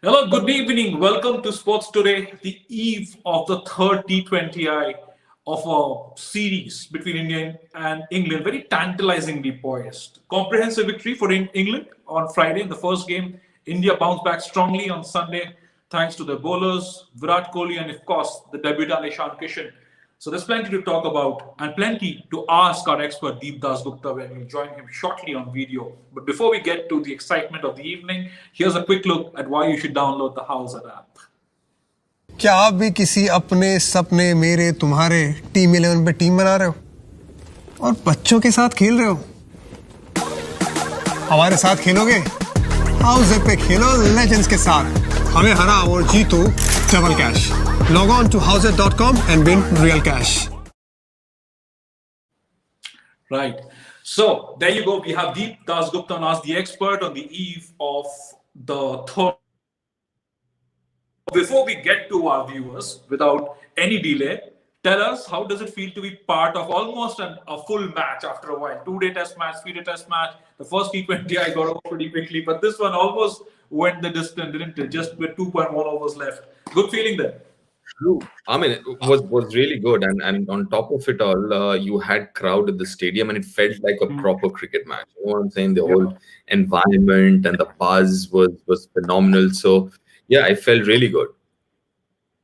Hello, good evening. Welcome to Sports Today, the eve of the third T20I of a series between India and England. Very tantalizingly poised. Comprehensive victory for England on Friday in the first game. India bounced back strongly on Sunday thanks to the bowlers, Virat Kohli, and of course, the debutant Ishan Kishan. So there's plenty to talk about and plenty to ask our expert Deep Das Gupta when we'll join him shortly on video. But before we get to the excitement of the evening, here's a quick look at why you should download the House app. क्या आप भी किसी अपने सपने मेरे तुम्हारे team 11 पे team बना रहे हो और बच्चों के साथ खेल रहे हो? हमारे साथ खेलोगे? हाउस पे खेलो लेजेंड्स के साथ. हमें हराओ और जीतो double cash. Log on to houseit.com and win real cash. Right. So there you go. We have Deep Das Gupta as the expert on the eve of the third. Before we get to our viewers, without any delay, tell us how does it feel to be part of almost a full match after a while? 2-day test match, 3-day test match. The first T20 I got over pretty quickly, but this one almost went the distance, didn't it? Just with 2.1 overs left. Good feeling there. True. I mean, it was really good, and on top of it all, you had crowd at the stadium, and it felt like a proper cricket match. You know what I'm saying? The whole environment and the buzz was phenomenal. So yeah, it felt really good.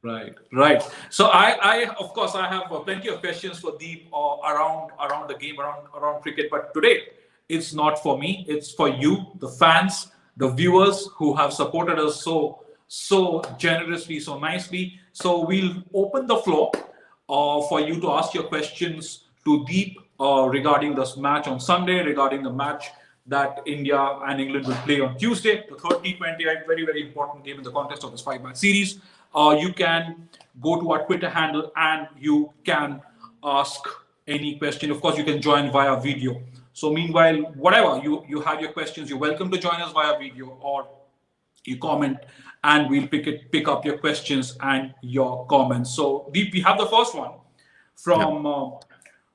Right. So I of course I have plenty of questions for Deep around the game, around cricket. But today it's not for me. It's for you, the fans, the viewers who have supported us so generously, so nicely. So we'll open the floor for you to ask your questions to Deep regarding this match on Sunday, regarding the match that India and England will play on Tuesday, the third T20, a very, very important game in the context of this 5-match series. You can go to our Twitter handle and you can ask any question. Of course, you can join via video. So meanwhile, whatever you have your questions, you're welcome to join us via video or you comment and we'll pick up your questions and your comments. So Deep, we have the first one from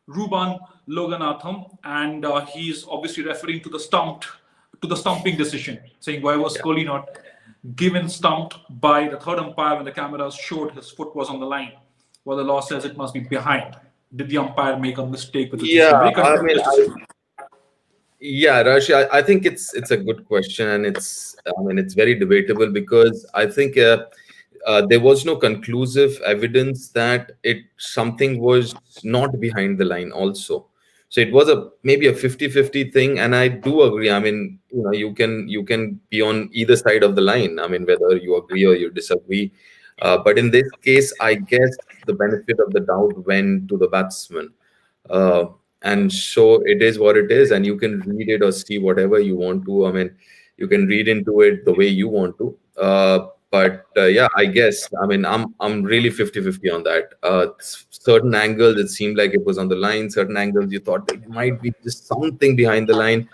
Ruban Loganatham, and he's obviously referring to the stumping decision, saying why was Kohli not given stumped by the third umpire when the cameras showed his foot was on the line? Well, the law says it must be behind. Did the umpire make a mistake with the decision? Rashi, I think it's a good question, and it's very debatable because I think there was no conclusive evidence that something was not behind the line also. So it was maybe a 50-50 thing, and I do agree. I mean, you can be on either side of the line. I mean, whether you agree or you disagree. But in this case, I guess the benefit of the doubt went to the batsman. And so it is what it is, and you can read it or see whatever you want to. I mean, you can read into it the way you want to. But I guess, I mean, I'm really 50-50 on that. Certain angles, it seemed like it was on the line. Certain angles, you thought there might be just something behind the line.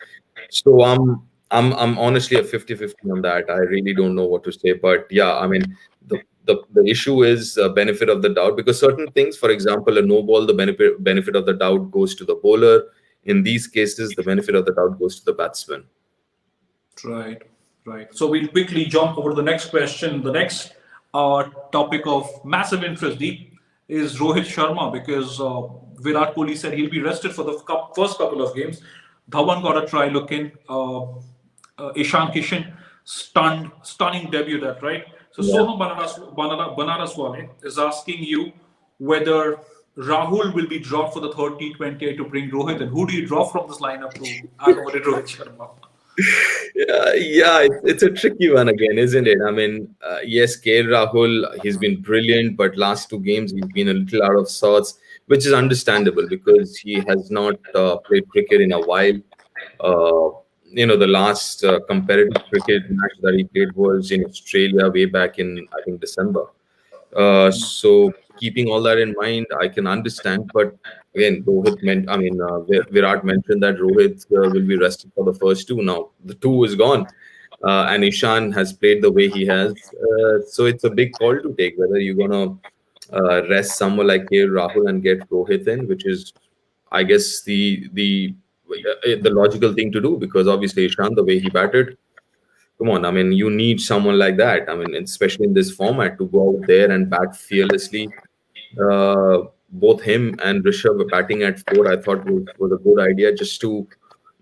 So I'm honestly a 50-50 on that. I really don't know what to say. But yeah, I mean, the issue is benefit of the doubt, because certain things, for example, a no ball, the benefit of the doubt goes to the bowler. In these cases, the benefit of the doubt goes to the batsman. Right. So we'll quickly jump over to the next question. The next topic of massive interest, Deep, is Rohit Sharma, because Virat Kohli said he'll be rested for the first couple of games. Dhawan got a try look in. Ishan Kishan, stunning debut, that right? So Soham Banaraswale is asking you whether Rahul will be dropped for the third T20 to bring Rohit, and who do you drop from this lineup to accommodate Rohit Sharma? It's a tricky one again, isn't it? I mean, yes, KL Rahul, he's been brilliant, but last two games he's been a little out of sorts, which is understandable because he has not played cricket in a while. The last competitive cricket match that he played was in Australia way back in, I think, December. So keeping all that in mind, I can understand. But again, Virat mentioned that Rohit will be rested for the first two. Now the two is gone, and Ishan has played the way he has. So it's a big call to take whether you're gonna rest someone like Rahul and get Rohit in, which is, I guess, the logical thing to do, because obviously Ishan, the way he batted, come on. I mean, you need someone like that. I mean, especially in this format, to go out there and bat fearlessly. Both him and Rishabh batting at four, I thought was a good idea, just to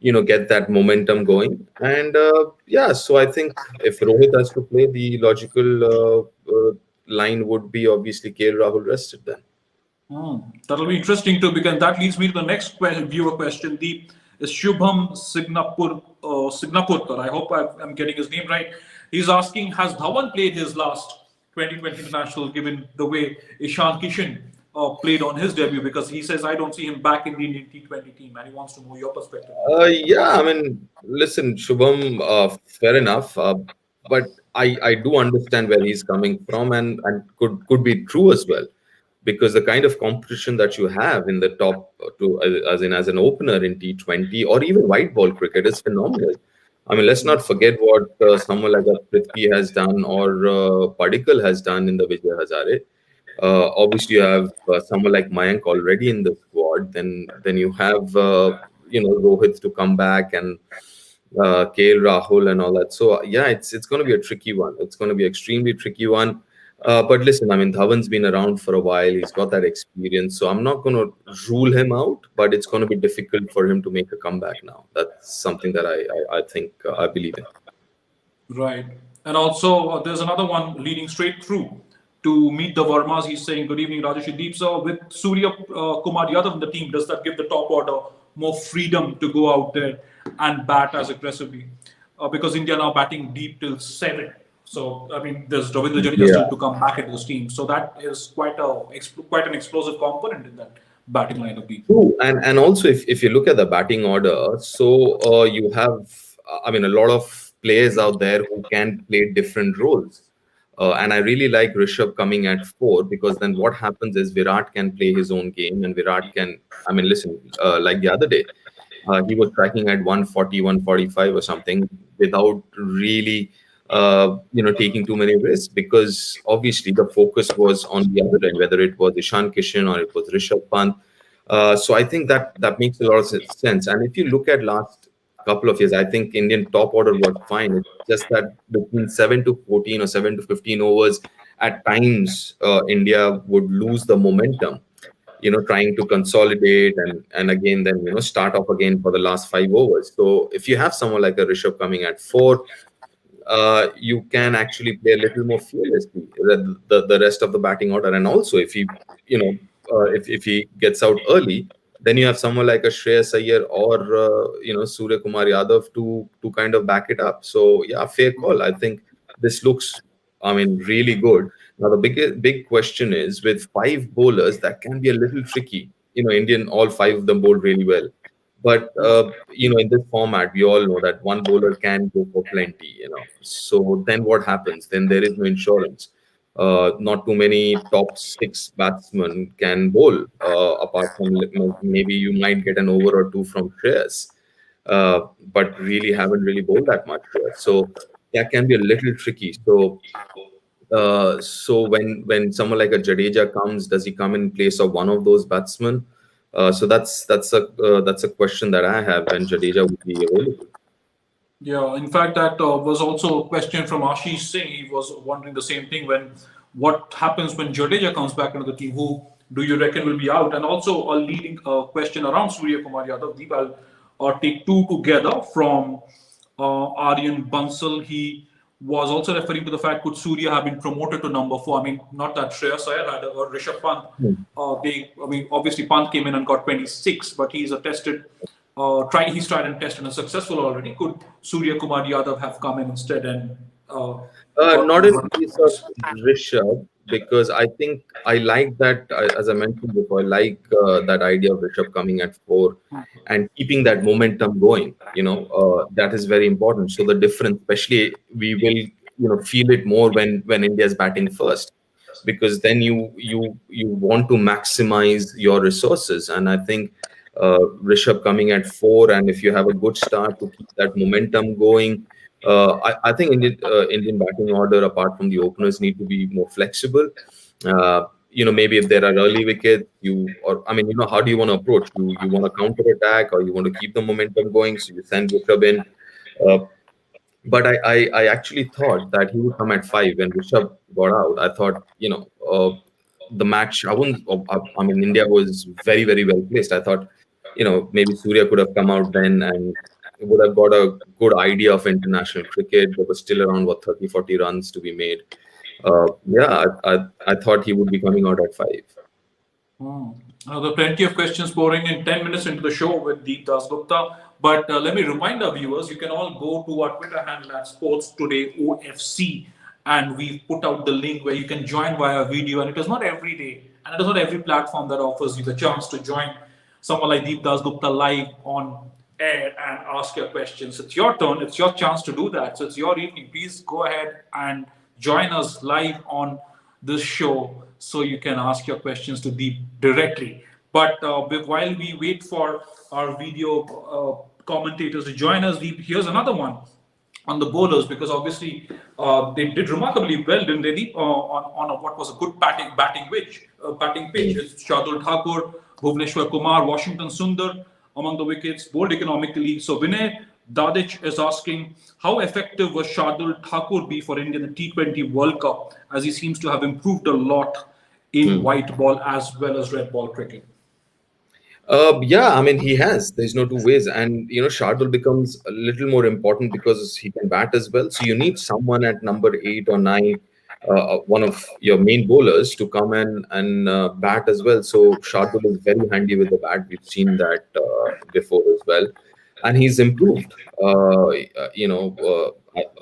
get that momentum going. And yeah, so I think if Rohit has to play, the logical line would be obviously KL Rahul rested then. That'll be interesting too, because that leads me to the next viewer question. The is Shubham Signapurkar. I hope I'm getting his name right. He's asking, has Dhawan played his last 2020 international, given the way Ishan Kishan played on his debut? Because he says, I don't see him back in the Indian T20 team, and he wants to know your perspective. Yeah, I mean, listen, Shubham, fair enough, but I do understand where he's coming from, and could be true as well, because the kind of competition that you have in the top two, as an opener in T20 or even white ball cricket, is phenomenal. I mean, let's not forget what someone like a Prithvi has done, or Padikkal has done in the Vijay Hazare. Obviously, you have someone like Mayank already in the squad. Then you have Rohit to come back, and KL Rahul and all that. So yeah, it's going to be a tricky one. It's going to be extremely tricky one. But listen, I mean, Dhawan's been around for a while. He's got that experience. So I'm not going to rule him out, but it's going to be difficult for him to make a comeback now. That's something that I think I believe in. Right. And also, there's another one leading straight through to meet the Vermas. He's saying, good evening, Rajesh Deep. So, with Surya Kumar Yadav in the team, does that give the top order more freedom to go out there and bat as aggressively? Because India now batting deep till 7. So, I mean, there's Ravindra Jadeja still to come back into this team. So, that is quite an explosive component in that batting lineup. True. And also, if you look at the batting order, so you have, I mean, a lot of players out there who can play different roles. And I really like Rishabh coming at 4, because then what happens is Virat can play his own game, and Virat can, I mean, listen, like the other day, he was tracking at 140, 145 or something, without really, taking too many risks, because obviously the focus was on the other end, whether it was Ishan Kishan or it was Rishabh Pant. So I think that makes a lot of sense. And if you look at last couple of years, I think Indian top order was fine. It's just that between 7 to 14 or 7 to 15 overs, at times India would lose the momentum, trying to consolidate and again then start off again for the last 5 overs. So if you have someone like a Rishabh coming at 4, you can actually play a little more fearlessly the rest of the batting order. And also, if he if he gets out early, then you have someone like a Shreyas Iyer or Surya Kumar Yadav to kind of back it up. So yeah, fair call. I think this looks, I mean, really good. Now the big question is, with 5 bowlers, that can be a little tricky. Indian, all 5 of them bowled really well. But in this format, we all know that one bowler can go for plenty. So then what happens? Then there is no insurance. Not too many top 6 batsmen can bowl. Apart from maybe you might get an over or 2 from Shreyas, but really haven't really bowled that much. So that can be a little tricky. So when someone like a Jadeja comes, does he come in place of one of those batsmen? So that's a question that I have when Jadeja would be available. Yeah, in fact, that was also a question from Ashish Singh. He was wondering the same thing. What happens when Jadeja comes back into the team? Who do you reckon will be out? And also a leading question around Surya Kumar Yadav. Deep, I'll take 2 together from Aryan Bansal. He was also referring to the fact, could Surya have been promoted to number 4? I mean, not that Shreyas Iyer had or Rishabh Pant. Obviously Pant came in and got 26, but he's a tested. He's tried and tested and successful already. Could Surya Kumar Yadav have come in instead and? Not in case of Rishabh, because I think I like that, as I mentioned before, I like that idea of Rishabh coming at 4 and keeping that momentum going. That is very important. So the difference, especially, we will feel it more when India is batting first, because then you want to maximize your resources. And I think Rishabh coming at 4, and if you have a good start to keep that momentum going. I think Indian batting order, apart from the openers, need to be more flexible. Maybe if there are early wickets, how do you want to approach? You want to counter attack, or you want to keep the momentum going? So you send Rishabh in. But I actually thought that he would come at 5 when Rishabh got out. I thought, the match, I wouldn't, I mean, India was very, very well placed. I thought, maybe Surya could have come out then and would have got a good idea of international cricket. There was still around, 30, 40 runs to be made. Yeah, I thought he would be coming out at 5. There are plenty of questions pouring in 10 minutes into the show with Deep Dasgupta. But let me remind our viewers, you can all go to our Twitter handle at Sports Today OFC, and we've put out the link where you can join via video. And it is not every day, and it is not every platform that offers you the chance to join someone like Deep Dasgupta live on air and ask your questions. It's your turn, it's your chance to do that. So it's your evening. Please go ahead and join us live on this show so you can ask your questions to Deep directly. But while we wait for our video commentators to join us, Deep, here's another one on the bowlers, because obviously they did remarkably well, didn't they, Deep, on what was a good batting pitch. It's Shardul Thakur, Bhuvneshwar Kumar, Washington Sundar among the wickets, bowled economically. So Vinay Dadich is asking, how effective was Shardul Thakur be for India in the T20 World Cup, as he seems to have improved a lot in white ball as well as red ball cricket? Yeah, I mean, he has. There's no two ways. And, Shardul becomes a little more important because he can bat as well. So you need someone at number 8 or 9, one of your main bowlers, to come in and bat as well. So Shardul is very handy with the bat. We've seen that before as well. And he's improved,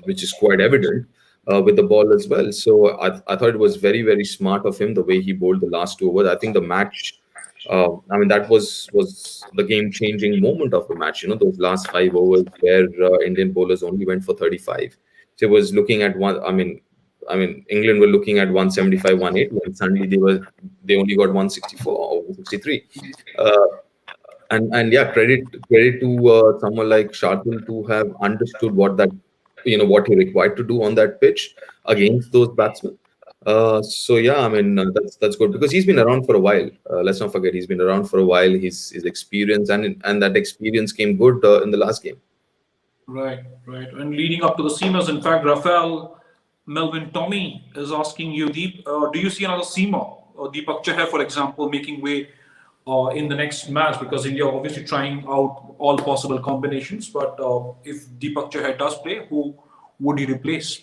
which is quite evident with the ball as well. So I thought it was very, very smart of him, the way he bowled the last 2 overs. I think the match, that was the game-changing moment of the match. Those last 5 overs where Indian bowlers only went for 35. So it was looking at one. England were looking at 175, 180, and suddenly they only got 164 or 163. And yeah, credit to someone like Shardul to have understood what he required to do on that pitch against those batsmen. So yeah, that's good, because he's been around for a while. Let's not forget, he's been around for a while. His experience and that experience came good in the last game. Right. And leading up to the seamers, in fact, Rafael Melvin Tommy is asking you, Deep, do you see another seamer, Deepak Chahar, for example, making way in the next match? Because India are obviously trying out all possible combinations. But if Deepak Chahar does play, who would he replace?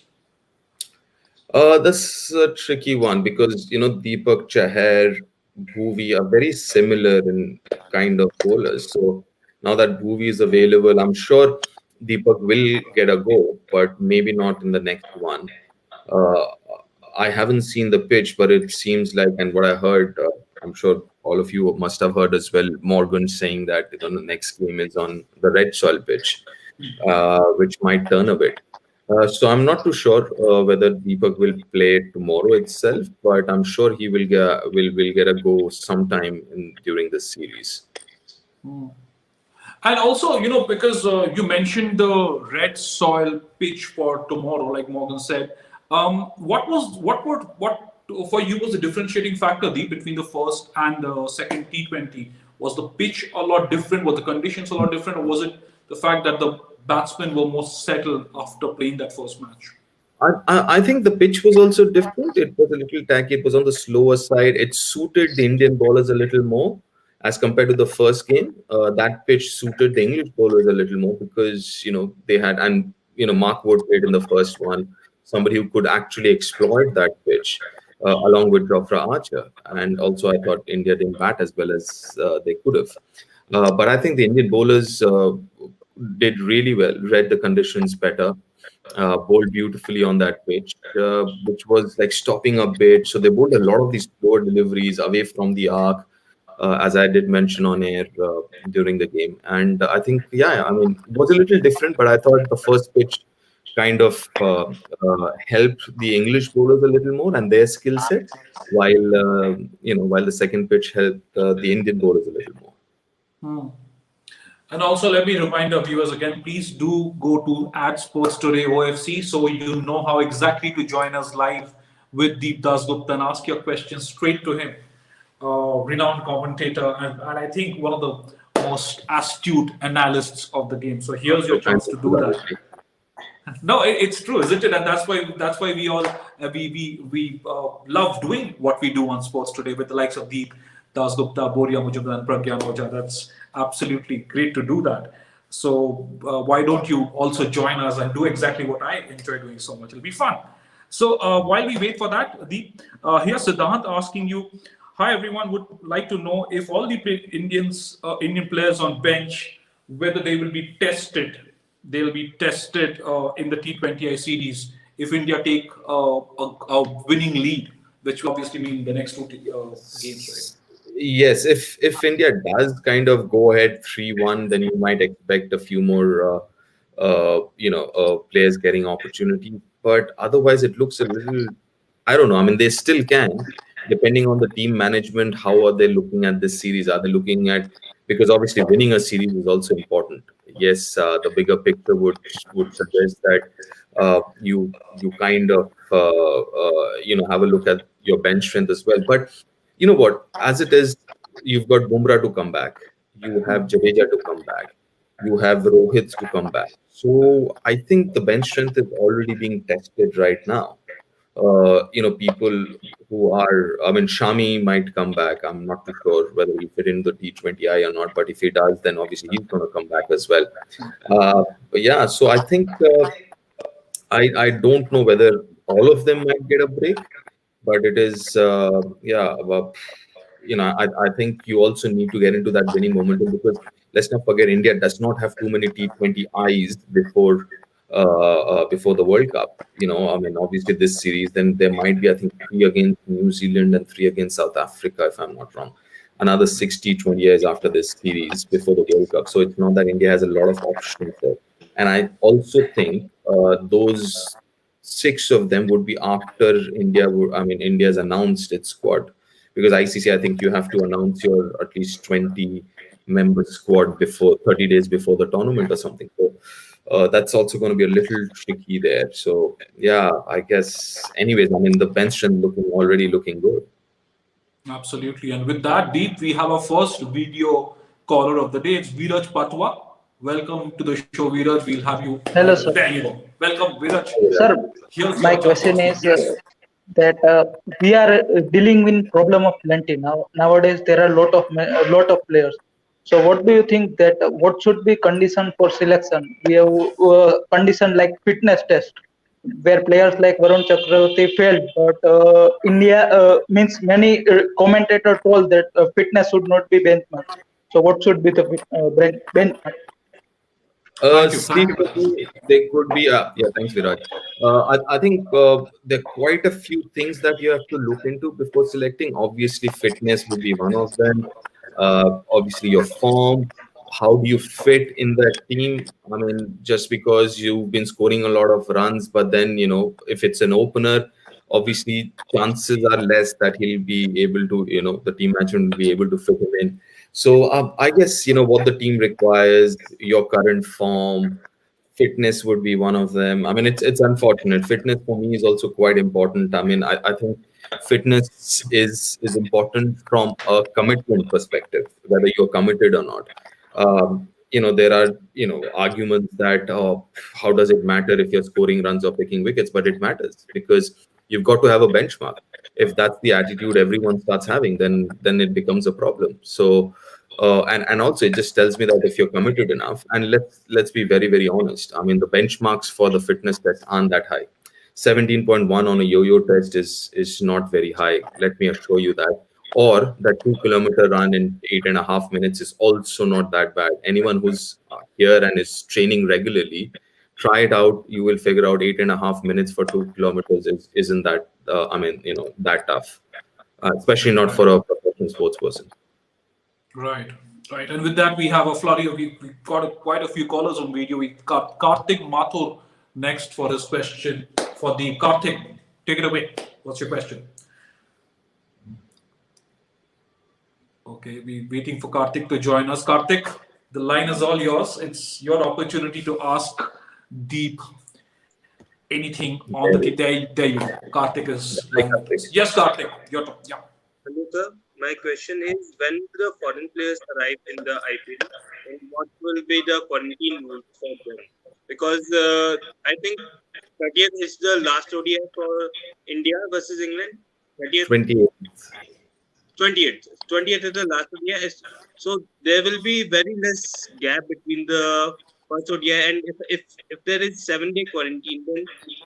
That's a tricky one, because Deepak Chahar, Bhuvi are very similar in kind of bowlers. So now that Bhuvi is available, I'm sure Deepak will get a go, but maybe not in the next one. I haven't seen the pitch, but it seems like, and what I heard, I'm sure all of you must have heard as well, Morgan saying that the next game is on the red soil pitch, which might turn a bit. So I'm not too sure whether Deepak will play tomorrow itself, but I'm sure he will get a go sometime during this series. And also, because you mentioned the red soil pitch for tomorrow, like Morgan said, what for you was the differentiating factor, Deep, between the first and the second T20? Was the pitch a lot different? Were the conditions a lot different? Or was it the fact that the batsmen were more settled after playing that first match? I think the pitch was also different. It was a little tacky. It was on the slower side. It suited the Indian bowlers a little more as compared to the first game. That pitch suited the English bowlers a little more, because they had, and Mark Wood played in the first one, somebody who could actually exploit that pitch, along with Jofra Archer. And also, I thought India didn't bat as well as they could have. But I think the Indian bowlers did really well, read the conditions better, bowled beautifully on that pitch, which was like stopping a bit. So they bowled a lot of these slower deliveries away from the arc, as I did mention on air during the game. And I think, it was a little different, but I thought the first pitch kind of helped the English bowlers a little more and their skill set, while the second pitch helped the Indian bowlers a little more. And also, let me remind our viewers again, please do go to @Sports Today OFC so you know how exactly to join us live with Deep Dasgupta and ask your questions straight to him. Renowned commentator, and I think one of the most astute analysts of the game. So here's your chance to do that. No, it's true, isn't it? And that's why we all love doing what we do on sports today with the likes of Deep, Das Gupta, Boria Mujumdar, and Pragyan Oja. That's absolutely great to do that. So why don't you also join us and do exactly what I enjoy doing so much? It'll be fun. So while we wait for that, Deep, here's Siddhant asking you. Hi everyone, would like to know if all the Indian players on bench, whether they will be tested. They'll be tested in the T20I series if India take a winning lead, which will obviously mean the next two games, Yes, if India does kind of go ahead 3-1, then you might expect a few more players getting opportunities. But otherwise, it looks a little, I don't know. I mean, they still can, depending on the team management. How are they looking at this series? Are they looking at, because obviously winning a series is also important. Yes, the bigger picture would suggest that you kind of have a look at your bench strength as well. But you know what? As it is, you've got Bumrah to come back. You have Jadeja to come back. You have Rohit to come back. So I think the bench strength is already being tested right now. People who are, I mean, Shami might come back. I'm not too sure whether he fit in the T20I or not, but if he does, then obviously he's going to come back as well. But yeah, so I think I don't know whether all of them might get a break, but it is, I think you also need to get into that winning momentum because let's not forget India does not have too many T20Is before the World Cup. I mean, obviously this series, then there might be, I think, 3 against New Zealand and 3 against South Africa, if I'm not wrong. Another 60-20 years after this series before the World Cup. So it's not that India has a lot of options there. And I also think those 6 of them would be after India's announced its squad, because ICC, I think you have to announce your at least 20-member squad before 30 days before the tournament or something. So that's also going to be a little tricky there. So yeah, I guess. Anyways, I mean the bench strength already looking good. Absolutely. And with that, Deep, we have our first video caller of the day. It's Viraj Patwa. Welcome to the show, Viraj. We'll have you. Hello, sir. There you go. Welcome, Viraj. Sir, Here's my your chance to question speak. is Yes. that we are dealing with problem of plenty now. Nowadays, there are a lot of players. So, what do you think that what should be condition for selection? We have condition like fitness test, where players like Varun Chakravarti failed, but India means many commentators told that fitness should not be benchmark. So, what should be the benchmark? Thank you. See, Thank you. they could be. Yeah, thanks, Viraj. I think there are quite a few things that you have to look into before selecting. Obviously, fitness would be one of them. Obviously, your form. How do you fit in that team? I mean, just because you've been scoring a lot of runs, but then, if it's an opener, obviously chances are less that he'll be able to, the team management will be able to fit him in. So I guess what the team requires, your current form, fitness would be one of them. I mean, it's unfortunate. Fitness for me is also quite important. I mean, I think fitness is important from a commitment perspective, whether you're committed or not. There are arguments that how does it matter if you're scoring runs or picking wickets, but it matters because you've got to have a benchmark. If that's the attitude everyone starts having, then it becomes a problem. So and also it just tells me that if you're committed enough, and let's be very, very honest. I mean, the benchmarks for the fitness test aren't that high. 17.1 on a yo-yo test is not very high, let me assure you that. Or that 2-kilometer run in 8.5 minutes is also not that bad. Anyone who's here and is training regularly, try it out. You will figure out 8.5 minutes for 2 kilometers isn't that that tough, especially not for a professional sports person. Right, right. And with that, we have a flurry of, we got quite a few callers on video. We got Karthik Mathur next for his question. For the Karthik, take it away. What's your question? Okay, we're waiting for Karthik to join us. Karthik, the line is all yours. It's your opportunity to ask Deep anything on the there you go. Karthik is yes, Karthik, your turn. Yeah. Hello, sir. My question is, when will the foreign players arrive in the IPL and what will be the quarantine rules for them? because I think 30th is the last ODI for India versus England. 30th, 28th. 20th is the last ODI. So there will be very less gap between the first ODI, and if there is 7 day quarantine, then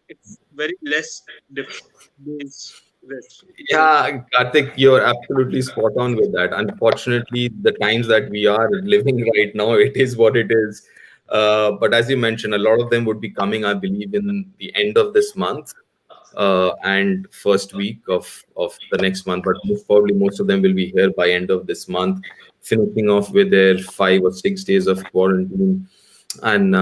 it's very less days rest. So Yeah, Karthik, you're absolutely spot on with that. Unfortunately, the times that we are living right now, it is what it is. But as you mentioned, a lot of them would be coming, I believe, in the end of this month and first week of the next month. But most probably, most of them will be here by end of this month, finishing off with their 5 or 6 days of quarantine. And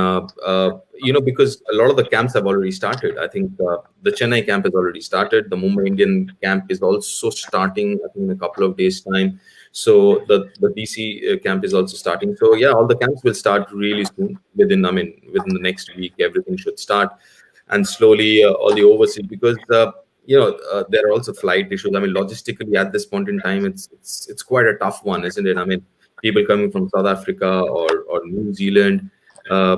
because a lot of the camps have already started. I think the Chennai camp has already started. The Mumbai Indian camp is also starting, I think, in a couple of days time. So the DC camp is also starting. So yeah, all the camps will start really soon. Within the next week, everything should start. And slowly all the overseas, because there are also flight issues. I mean, logistically at this point in time, it's quite a tough one, isn't it? I mean, people coming from South Africa or New Zealand, uh,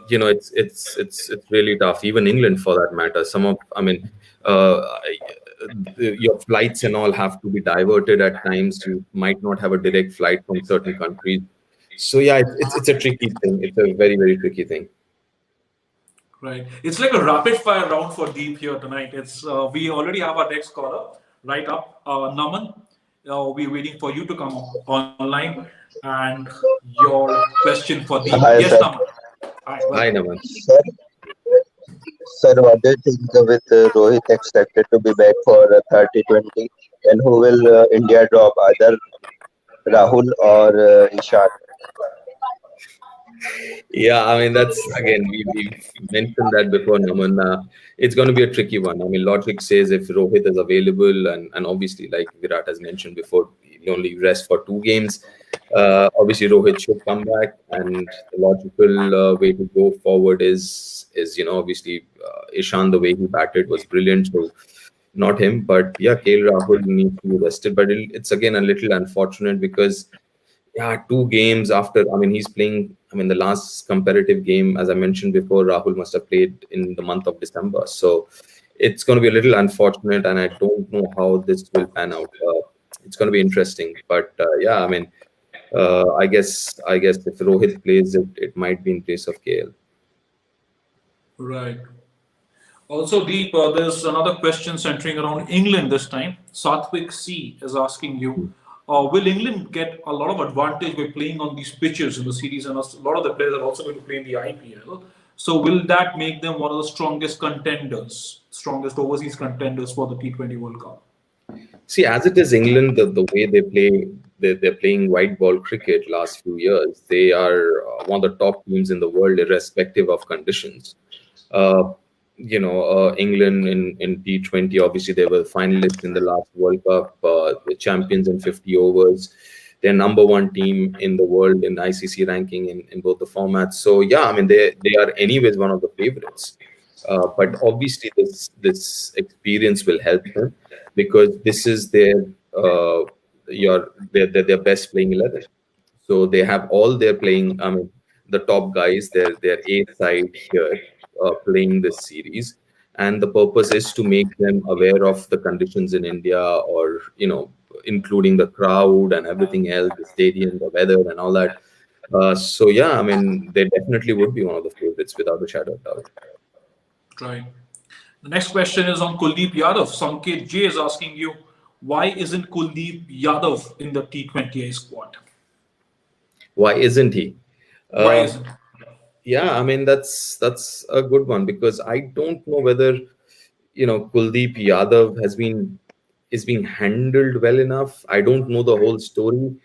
it's really tough. Even England, for that matter. Uh, your flights and all have to be diverted at times. You might not have a direct flight from certain countries. So yeah, it's a tricky thing. It's a very, very tricky thing. Right. It's like a rapid fire round for Deep here tonight. It's we already have our next caller right up, Naman. We're waiting for you to come online and your question for Deep. Hi, Yes, sir. Naman. Hi. Hi, Welcome. Naman. Sir, sir, what do you think with Rohit expected to be back for 30-20? And who will India drop, either Rahul or Ishan? Yeah, I mean, that's again, we've mentioned that before, Naman. It's going to be a tricky one. I mean, logic says if Rohit is available, and obviously, like Virat has mentioned before, he only rests for 2 games. Obviously, Rohit should come back, and the logical way to go forward is obviously Ishan, the way he batted was brilliant. So not him, but yeah, KL Rahul needs to be rested. But it's again a little unfortunate because yeah, 2 games after. I mean, he's playing. I mean, the last competitive game, as I mentioned before, Rahul must have played in the month of December. So it's going to be a little unfortunate, and I don't know how this will pan out. It's going to be interesting, but yeah, I mean, I guess if Rohit plays, it might be in place of KL. Right. Also, Deep, there's another question centering around England this time. Satvik C is asking you, will England get a lot of advantage by playing on these pitches in the series? And a lot of the players are also going to play in the IPL. So, will that make them one of the strongest contenders, strongest overseas contenders for the T20 World Cup? See, as it is England, the way they play, they're playing white ball cricket last few years. They are one of the top teams in the world, irrespective of conditions. Uh, England in T20, obviously they were finalists in the last World Cup, the champions in 50 overs. They're number one team in the world in ICC ranking in both the formats. So yeah, I mean they are anyways one of the favorites. But obviously this experience will help them because this is their best playing 11. So they have all their playing. I mean, the top guys, their A side here playing this series, and the purpose is to make them aware of the conditions in India, or including the crowd and everything else, the stadium, the weather, and all that. So yeah, I mean, they definitely would be one of the favorites without a shadow of doubt. Right. The next question is on Kuldeep Yadav. Sanket J is asking you, why isn't Kuldeep Yadav in the T20I squad? Why isn't he? Why Uh, isn't? yeah, I mean that's a good one because I don't know whether Kuldeep Yadav is being handled well enough. I don't know the whole story,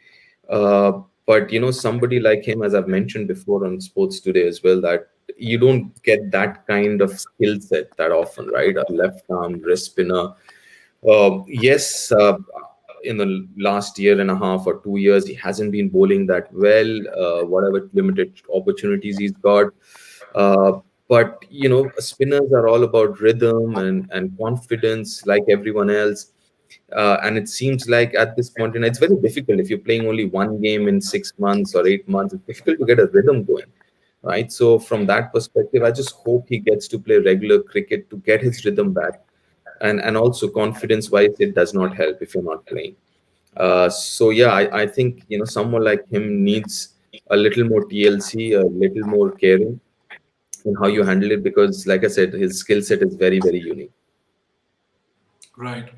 but somebody like him, as I've mentioned before on Sports Today as well, that you don't get that kind of skill set that often, right? A left arm wrist spinner. Yes, in the last year and a half or 2 years, he hasn't been bowling that well. Whatever limited opportunities he's got, but spinners are all about rhythm and confidence, like everyone else. And it seems like at this point, and it's very difficult if you're playing only one game in 6 months or 8 months. It's difficult to get a rhythm going. right? So from that perspective, I just hope he gets to play regular cricket to get his rhythm back. And also confidence wise, it does not help if you're not playing. So yeah, I think someone like him needs a little more TLC, a little more caring in how you handle it, because like I said, his skill set is very, very unique. Right.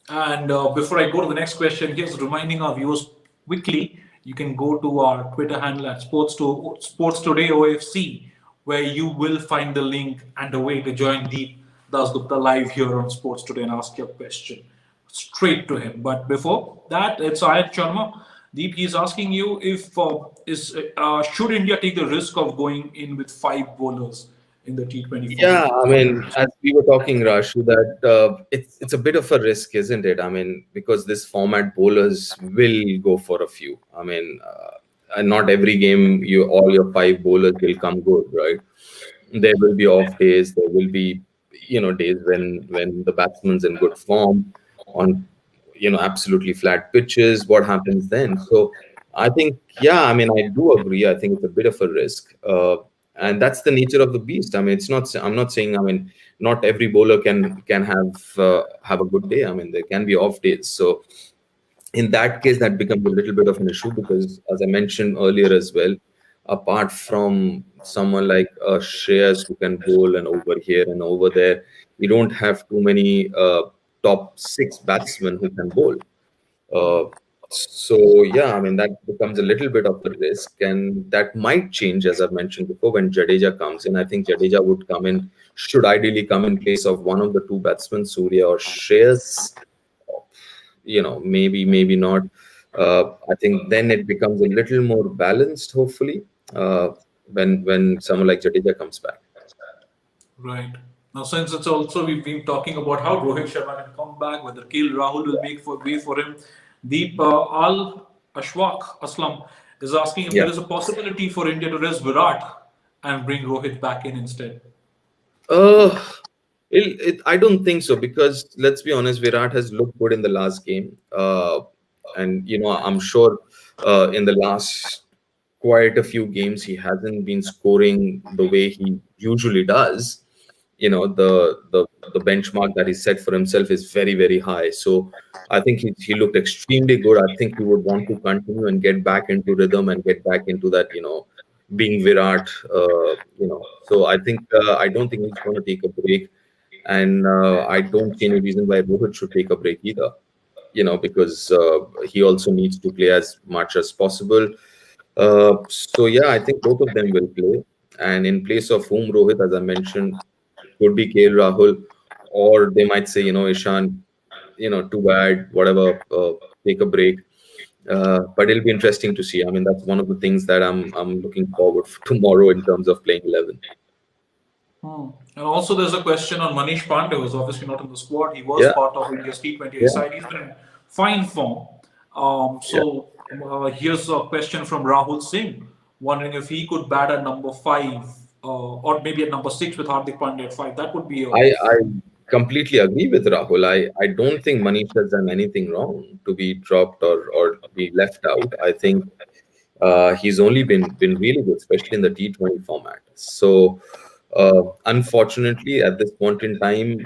And before I go to the next question, here's reminding our viewers quickly. You can go to our Twitter handle at Sports Today OFC, where you will find the link and a way to join Deep Das Gupta live here on Sports Today and ask your question straight to him. But before that, it's Ayat Sharma. Deep, he's asking you if should India take the risk of going in with five bowlers in the T20 Yeah, format? I mean, as we were talking, Rashu, that it's a bit of a risk, isn't it? I mean, because this format bowlers will go for a few. I mean, and not every game you all your five bowlers will come good, right? There will be off days. There will be days when the batsman's in good form on absolutely flat pitches. What happens then? So I think, yeah, I mean, I do agree. I think it's a bit of a risk. And that's the nature of the beast. I mean, it's not. I'm not saying. I mean, not every bowler can have a good day. I mean, there can be off days. So in that case, that becomes a little bit of an issue because, as I mentioned earlier as well, apart from someone like Shreyas who can bowl and over here and over there, we don't have too many top six batsmen who can bowl. Uh, so yeah, I mean that becomes a little bit of a risk, and that might change as I've mentioned before when Jadeja comes in. I think Jadeja would come in, should ideally come in place of one of the two batsmen, Surya or Shreyas. Maybe not. I think then it becomes a little more balanced, hopefully, uh, when someone like Jadeja comes back. Right. Now, since it's also we've been talking about how Rohit Sharma can come back, whether KL Rahul will make for way for him. Deep Al Ashwaq Aslam is asking if Yeah. there is a possibility for India to rest Virat and bring Rohit back in instead. Uh, I don't think so because let's be honest, Virat has looked good in the last game, and I'm sure in the last quite a few games he hasn't been scoring the way he usually does. The benchmark that he set for himself is very, very high. So I think he looked extremely good. I think he would want to continue and get back into rhythm and get back into that being Virat. So I don't think he's going to take a break, and I don't see any reason why Rohit should take a break either. Because he also needs to play as much as possible. So yeah, I think both of them will play. And in place of whom Rohit, as I mentioned, could be KL Rahul, or they might say, Ishan, too bad, whatever, take a break. But it'll be interesting to see. I mean, that's one of the things that I'm looking forward for tomorrow in terms of playing 11. And also, there's a question on Manish Pandey, who's obviously not in the squad. He was Yeah, part of India's T20 yeah, side. He's been in fine form. yeah. Here's a question from Rahul Singh, wondering if he could bat at number five or maybe at number six with Hardik Pandya at five. That would be a I completely agree with Rahul. I don't think Manish has done anything wrong to be dropped or be left out. I think he's only been really good, especially in the T20 format. So unfortunately, at this point in time,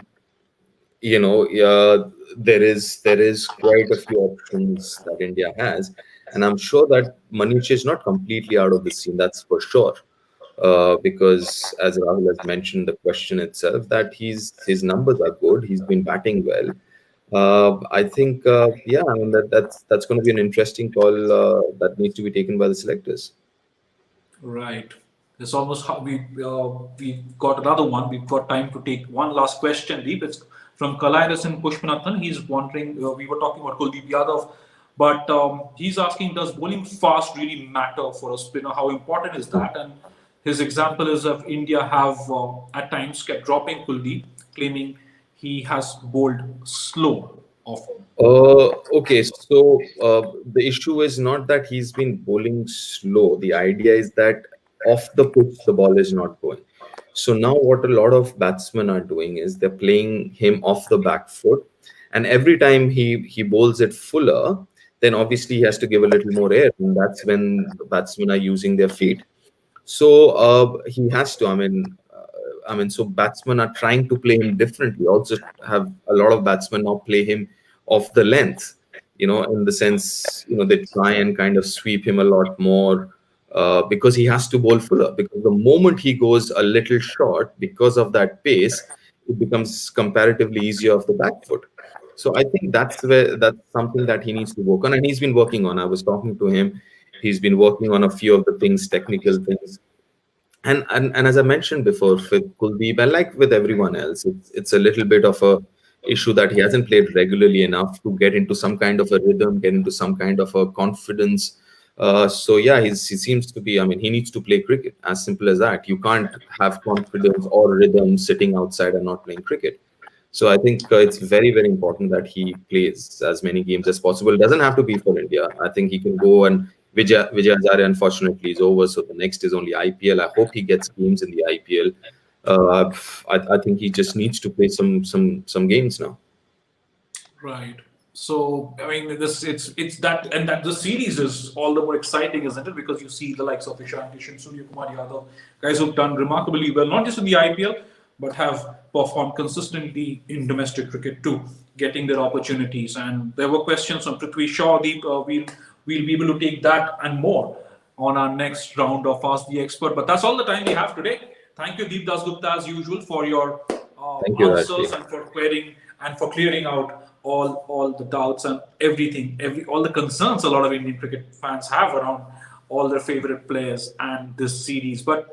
there is quite a few options that India has, and I'm sure that Manish is not completely out of the scene. That's for sure. Because as Rahul has mentioned, the question itself that his numbers are good. He's been batting well. I think, yeah, I mean that's going to be an interesting call that needs to be taken by the selectors. right. It's almost we got another one. We've got time to take one last question. Deep, it's from Kalairas and Pushpanathan. He's wondering. We were talking about Kuldeep Yadav, but he's asking, does bowling fast really matter for a spinner? How important is that? And his example is of India have at times kept dropping Kuldeep, claiming he has bowled slow often. Okay, so the issue is not that he's been bowling slow. The idea is that off the pitch, the ball is not going. So now, what a lot of batsmen are doing is they're playing him off the back foot, and every time he bowls it fuller, then obviously he has to give a little more air, and that's when the batsmen are using their feet. So he has to. So batsmen are trying to play him differently. Also, have a lot of batsmen now play him off the length. In the sense, they try and kind of sweep him a lot more because he has to bowl fuller. Because the moment he goes a little short, because of that pace, it becomes comparatively easier off the back foot. So I think that's something that he needs to work on, and he's been working on. I was talking to him. He's been working on a few of the things, technical things, and as I mentioned before, with Kuldeep, and like with everyone else, it's a little bit of a issue that he hasn't played regularly enough to get into some kind of a rhythm, get into some kind of a confidence. So yeah, he seems to be. He needs to play cricket. As simple as that. You can't have confidence or rhythm sitting outside and not playing cricket. So I think it's very, very important that he plays as many games as possible. It doesn't have to be for India. I think he can go, and Vijay Hazare unfortunately is over, so the next is only IPL. I hope he gets games in the IPL. I think he just needs to play some games now. Right. So I mean, this it's that, and that the series is all the more exciting, isn't it? Because you see the likes of Ishan Kishan, Surya Kumar Yadav, guys who've done remarkably well, not just in the IPL, but have performed consistently in domestic cricket too, getting their opportunities. And there were questions from Prithvi Shaw. Deep, we'll be able to take that and more on our next round of Ask the Expert. But that's all the time we have today. Thank you, Deep Dasgupta, as usual, for your Thank you, answers Rajiv. and for clearing out all the doubts and everything, all the concerns a lot of Indian cricket fans have around all their favorite players and this series. But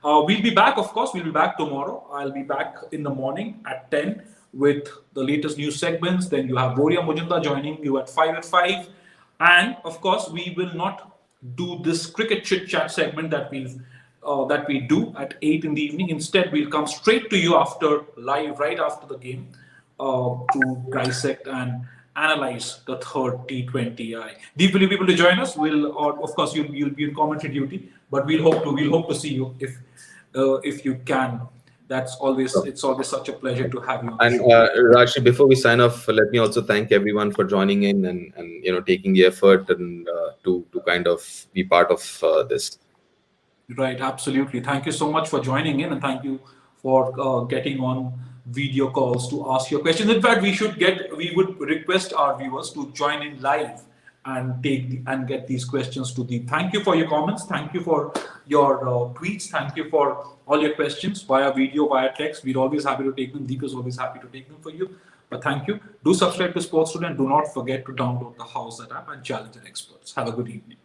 we'll be back, of course. We'll be back tomorrow. I'll be back in the morning at 10 with the latest news segments. Then you have Boria Mujumdar joining you at 5 at 5. And of course, we will not do this cricket chit chat segment that we do at 8 in the evening. Instead, we'll come straight to you right after the game, to dissect and analyze the third T20I. Deep, will you be able to join us? Of course, you'll be in commentary duty, but we'll hope to see you if you can. It's always such a pleasure to have you on the And show. Rashi, before we sign off, let me also thank everyone for joining in and taking the effort and to kind of be part of this. Right, absolutely. Thank you so much for joining in, and thank you for getting on video calls to ask your questions. In fact, we would request our viewers to join in live and get these questions to the. Thank you for your comments. Thank you for your tweets. Thank you for all your questions via video, via text. We're always happy to take them. Deep is always happy to take them for you. But thank you. Do subscribe to Sports Student. Do not forget to download the House app and challenge the experts. Have a good evening.